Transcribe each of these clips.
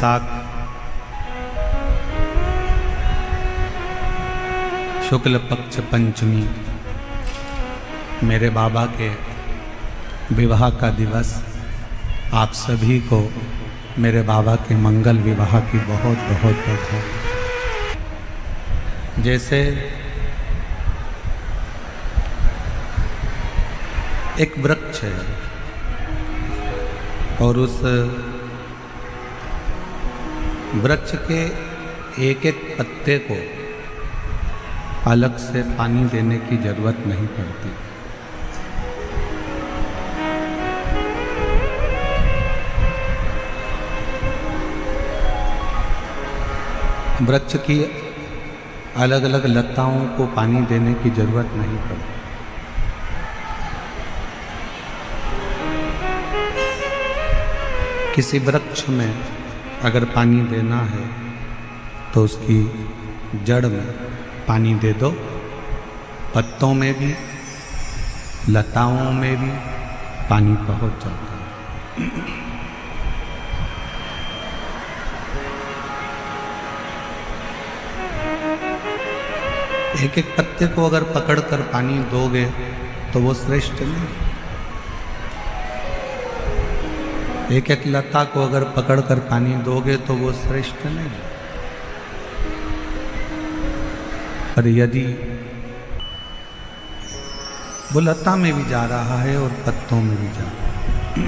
वैशाख शुक्ल पक्ष पंचमी मेरे बाबा के विवाह का दिवस। आप सभी को मेरे बाबा के मंगल विवाह की बहुत बहुत बधाई। जैसे एक वृक्ष है और उस वृक्ष के एक एक पत्ते को अलग से पानी देने की जरूरत नहीं पड़ती। वृक्ष की अलग अलग लताओं को पानी देने की जरूरत नहीं पड़ती। किसी वृक्ष में अगर पानी देना है तो उसकी जड़ में पानी दे दो, पत्तों में भी लताओं में भी पानी पहुंच जाता है। एक एक पत्ते को अगर पकड़कर पानी दोगे तो वो श्रेष्ठ नहीं। एक एक लता को अगर पकड़कर पानी दोगे तो वो श्रेष्ठ नहीं। पर यदि वो लता में भी जा रहा है और पत्तों में भी जा रहा है।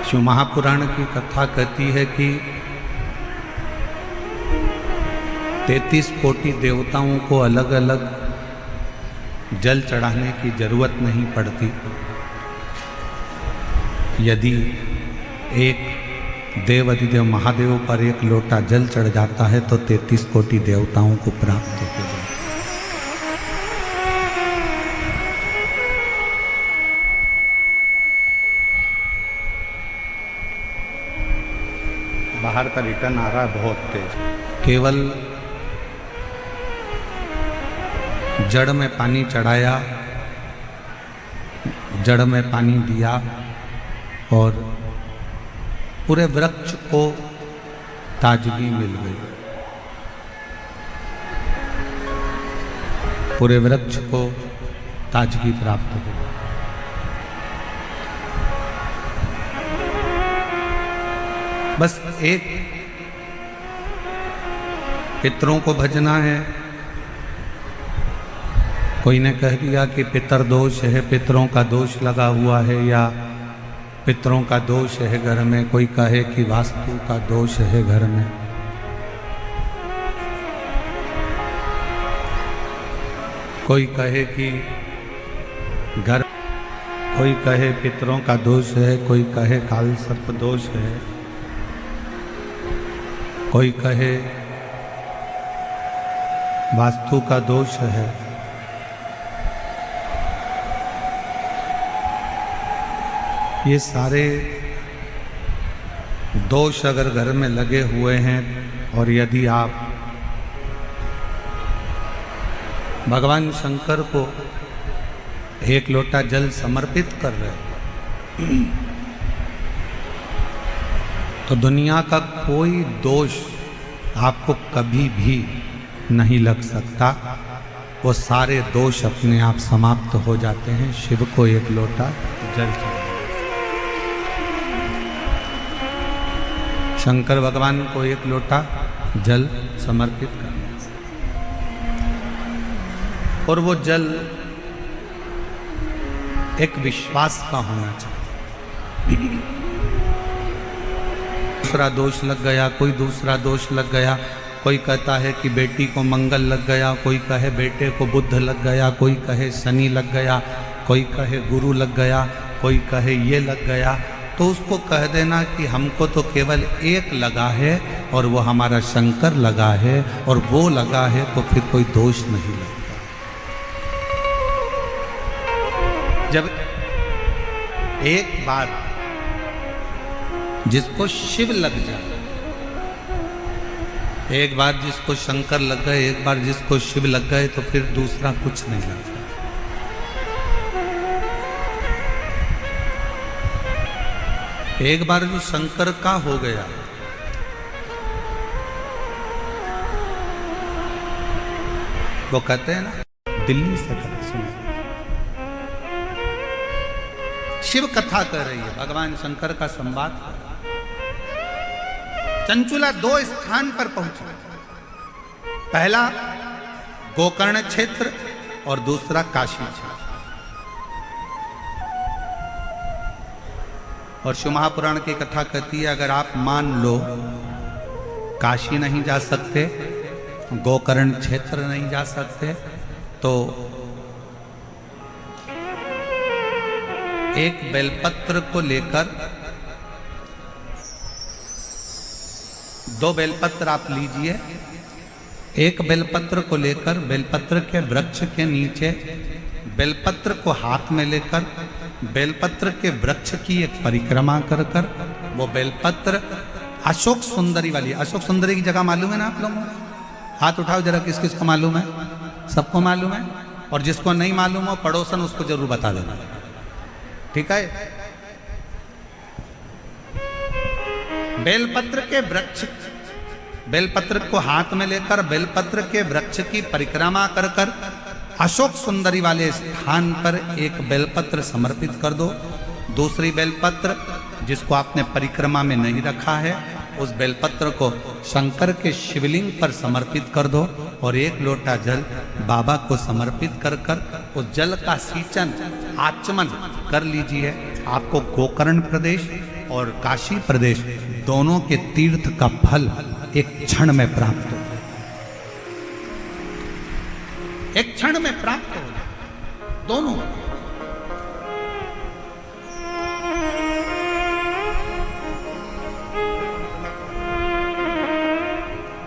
शिव महापुराण की कथा कहती है कि 33 कोटि देवताओं को अलग अलग जल चढ़ाने की जरूरत नहीं पड़ती। यदि एक देव अधिदेव महादेव पर एक लोटा जल चढ़ जाता है तो 33 कोटि देवताओं को प्राप्त हो जाता है। बाहर का रिटर्न आ रहा है बहुत तेज। केवल जड़ में पानी चढ़ाया, जड़ में पानी दिया और पूरे वृक्ष को ताजगी मिल गई। पूरे वृक्ष को ताजगी प्राप्त हो गई। बस एक पितरों को भजना है। कोई ने कह दिया कि पितर दोष है, पितरों का दोष लगा हुआ है या पितरों का दोष है घर में। कोई कहे कि वास्तु का दोष है घर में। कोई कहे कि घर, कोई कहे पितरों का दोष है, कोई कहे काल सर्प दोष है, कोई कहे वास्तु का दोष है। ये सारे दोष अगर घर में लगे हुए हैं और यदि आप भगवान शंकर को एक लोटा जल समर्पित कर रहे हैं तो दुनिया का कोई दोष आपको कभी भी नहीं लग सकता। वो सारे दोष अपने आप समाप्त हो जाते हैं शिव को एक लोटा जल चढ़ाने। शंकर भगवान को एक लोटा जल समर्पित करने से, और वो जल एक विश्वास का होना चाहिए। दूसरा दोष लग गया, कोई दूसरा दोष लग गया। कोई कहता है कि बेटी को मंगल लग गया, कोई कहे बेटे को बुध लग गया, कोई कहे शनि लग गया, कोई कहे गुरु लग गया, कोई कहे ये लग गया। तो उसको कह देना कि हमको तो केवल एक लगा है और वो हमारा शंकर लगा है और वो लगा है तो फिर कोई दोष नहीं लगता। जब एक बार जिसको शिव लग जाए, एक बार जिसको शंकर लग गए, एक बार जिसको शिव लग गए तो फिर दूसरा कुछ नहीं लगता। एक बार जो शंकर का हो गया, वो कहते हैं ना दिल्ली से सुने, शिव कथा कर रही है, भगवान शंकर का संवाद। चंचुला 2 स्थान पर पहुंची, पहला गोकर्ण क्षेत्र और दूसरा काशी क्षेत्र। और शिव महापुराण की कथा कहती है, अगर आप मान लो काशी नहीं जा सकते, गोकर्ण क्षेत्र नहीं जा सकते, तो एक बेलपत्र को लेकर 2 बेलपत्र आप लीजिए, एक बेलपत्र को लेकर बेलपत्र के वृक्ष के नीचे, बेलपत्र को हाथ में लेकर बेलपत्र के वृक्ष की एक परिक्रमा कर कर वो बेलपत्र अशोक सुंदरी वाली, अशोक सुंदरी की जगह मालूम है ना आप लोगों को? हाथ उठाओ जरा, किस किस को मालूम है? सबको मालूम है? और जिसको नहीं मालूम हो पड़ोसन उसको जरूर बता देना, ठीक है? बेलपत्र के वृक्ष, बेलपत्र को हाथ में लेकर बेलपत्र के वृक्ष की परिक्रमा कर कर अशोक सुंदरी वाले स्थान पर एक बेलपत्र समर्पित कर दो। दूसरी बेलपत्र जिसको आपने परिक्रमा में नहीं रखा है, उस बेलपत्र को शंकर के शिवलिंग पर समर्पित कर दो और 1 लोटा जल बाबा को समर्पित कर कर उस जल का सींचन आचमन कर लीजिए। आपको गोकर्ण प्रदेश और काशी प्रदेश दोनों के तीर्थ का फल एक क्षण में प्राप्त हो, एक क्षण में प्राप्त हो दोनों।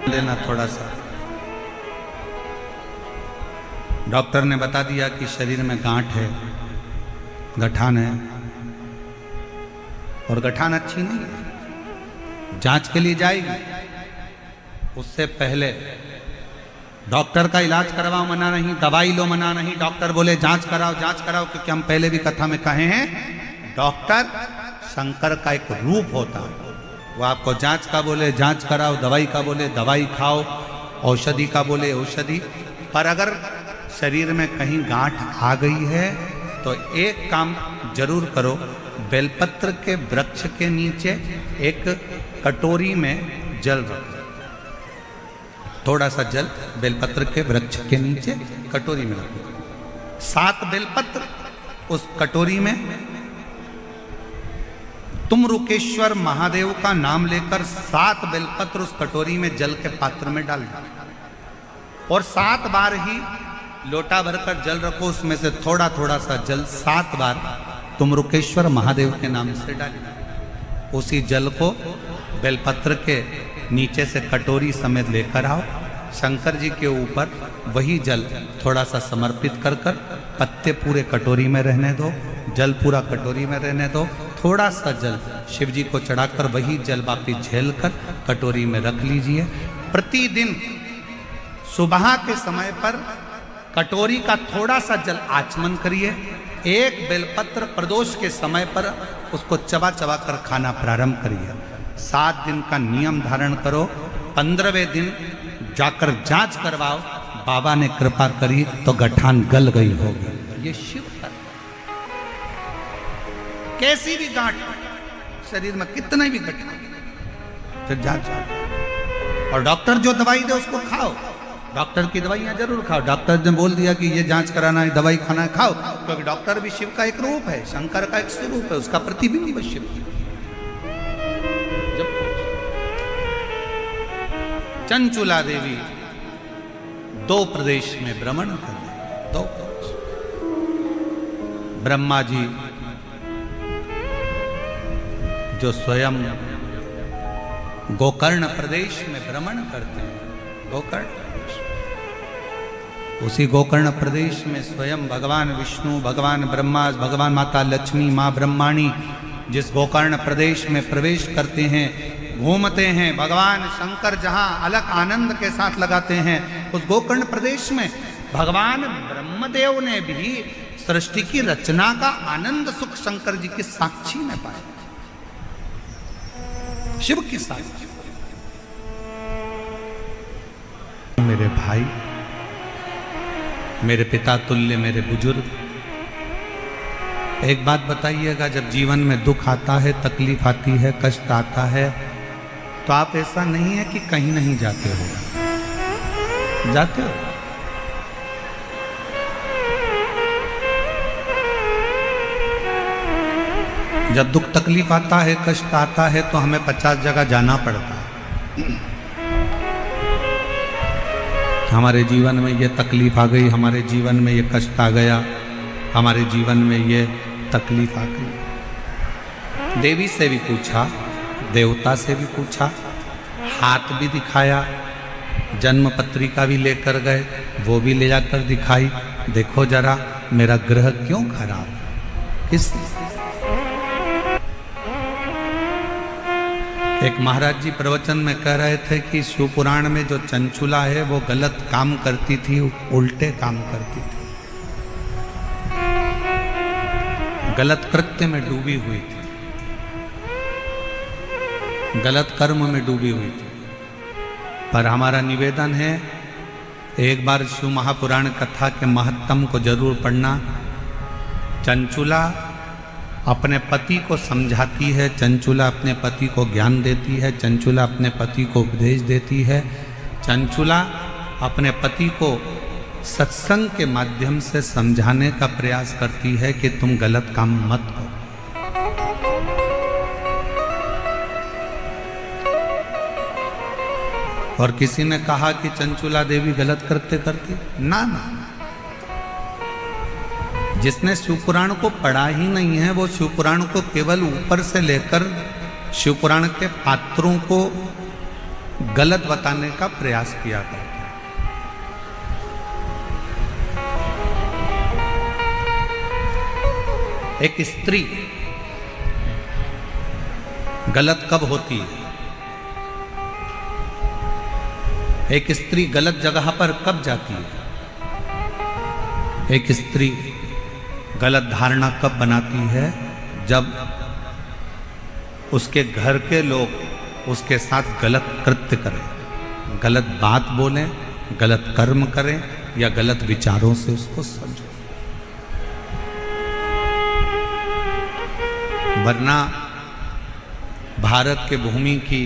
लेना थोड़ा सा, डॉक्टर ने बता दिया कि शरीर में गांठ है, गठान है, और गठान अच्छी नहीं है, जांच के लिए जाएगी। उससे पहले डॉक्टर का इलाज करवाओ मना नहीं, दवाई लो मना नहीं, डॉक्टर बोले जांच कराओ जांच कराओ, क्योंकि हम पहले भी कथा में कहे हैं डॉक्टर शंकर का एक रूप होता है। वो आपको जांच का बोले जांच कराओ, दवाई का बोले दवाई खाओ, औषधि का बोले औषधि। पर अगर शरीर में कहीं गांठ आ गई है तो एक काम जरूर करो, बेलपत्र के वृक्ष के नीचे एक कटोरी में जल रखो, थोड़ा सा जल बेलपत्र के वृक्ष के नीचे कटोरी में रखो। 7 बेलपत्र उस कटोरी में, तुम रुकेश्वर महादेव का नाम लेकर 7 बेलपत्र उस कटोरी में जल के पात्र में डाल दो और 7 बार ही लोटा भरकर जल रखो, उसमें से थोड़ा थोड़ा सा जल 7 बार तुम रुकेश्वर महादेव के नाम से डालो। उसी जल को बेलपत्र के नीचे से कटोरी समेत लेकर आओ, शंकर जी के ऊपर वही जल थोड़ा सा समर्पित कर कर, पत्ते पूरे कटोरी में रहने दो, जल पूरा कटोरी में रहने दो, थोड़ा सा जल शिव जी को चढ़ाकर वही जल वापिस झेल कर कटोरी में रख लीजिए। प्रतिदिन सुबह के समय पर कटोरी का थोड़ा सा जल आचमन करिए। एक बेलपत्र प्रदोष के समय पर उसको चबा चबा कर खाना प्रारंभ करिए। 7 दिन का नियम धारण करो, 15वें दिन जाकर जांच करवाओ, बाबा ने कृपा करी तो गठान गल गई होगी। ये शिव है। कैसी भी गांठ शरीर में, कितने भी गठान, फिर जांच। और डॉक्टर जो दवाई दे उसको खाओ, डॉक्टर की दवाइयां जरूर खाओ। डॉक्टर ने बोल दिया कि ये जांच कराना है, दवाई खाना है, खाओ, क्योंकि डॉक्टर भी शिव का एक रूप है, शंकर का एक स्वरूप है, उसका प्रतिबिंब शिव। जब चंचुला देवी 2 प्रदेश में भ्रमण कर रहे, 2 प्रदेश। ब्रह्मा जी जो स्वयं गोकर्ण प्रदेश में भ्रमण करते हैं, गोकर्ण, उसी गोकर्ण प्रदेश में स्वयं भगवान विष्णु, भगवान ब्रह्मा, भगवान माता लक्ष्मी, माँ ब्रह्माणी जिस गोकर्ण प्रदेश में प्रवेश करते हैं, घूमते हैं, भगवान शंकर जहाँ अलग आनंद के साथ लगाते हैं, उस गोकर्ण प्रदेश में भगवान ब्रह्मदेव ने भी सृष्टि की रचना का आनंद सुख शंकर जी की साक्षी में पाया। शिव के साथ। मेरे भाई, मेरे पिता तुल्य, मेरे बुजुर्ग, एक बात बताइएगा, जब जीवन में दुख आता है, तकलीफ आती है, कष्ट आता है, तो आप ऐसा नहीं है कि कहीं नहीं जाते हो, जाते हो। जब दुख तकलीफ आता है, कष्ट आता है, तो हमें 50 जगह जाना पड़ता है। हमारे जीवन में ये तकलीफ आ गई, हमारे जीवन में ये कष्ट आ गया, हमारे जीवन में ये तकलीफ आ गई। देवी से भी पूछा, देवता से भी पूछा, हाथ भी दिखाया, जन्म पत्रिका भी लेकर गए, वो भी ले जाकर दिखाई, देखो जरा मेरा ग्रह क्यों खराब, किस। एक महाराज जी प्रवचन में कह रहे थे कि शिव पुराण में जो चंचुला है वो गलत काम करती थी, उल्टे काम करती थी, गलत कृत्य में डूबी हुई थी, गलत कर्म में डूबी हुई थी। पर हमारा निवेदन है, एक बार शिव महापुराण कथा के महत्तम को जरूर पढ़ना। चंचुला अपने पति को समझाती है, चंचुला अपने पति को ज्ञान देती है, चंचुला अपने पति को उपदेश देती है, चंचुला अपने पति को सत्संग के माध्यम से समझाने का प्रयास करती है कि तुम गलत काम मत करो। और किसी ने कहा कि चंचुला देवी गलत कृत्य करती, ना ना, जिसने शिवपुराण को पढ़ा ही नहीं है वो शिवपुराण को केवल ऊपर से लेकर शिवपुराण के पात्रों को गलत बताने का प्रयास किया करता है। एक स्त्री गलत कब होती है, एक स्त्री गलत जगह पर कब जाती है, एक स्त्री गलत धारणा कब बनाती है, जब उसके घर के लोग उसके साथ गलत कृत्य करें, गलत बात बोलें, गलत कर्म करें या गलत विचारों से उसको समझो। वरना भारत के भूमि की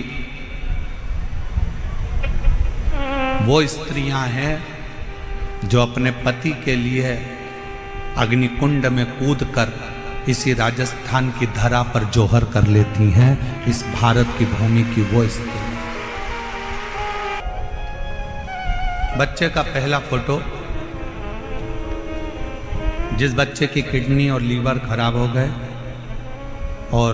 वो स्त्रियां हैं जो अपने पति के लिए अग्निकुंड में कूदकर इसी राजस्थान की धरा पर जोहर कर लेती हैं। इस भारत की भूमि की वो स्त्री। बच्चे का पहला फोटो, जिस बच्चे की किडनी और लीवर खराब हो गए और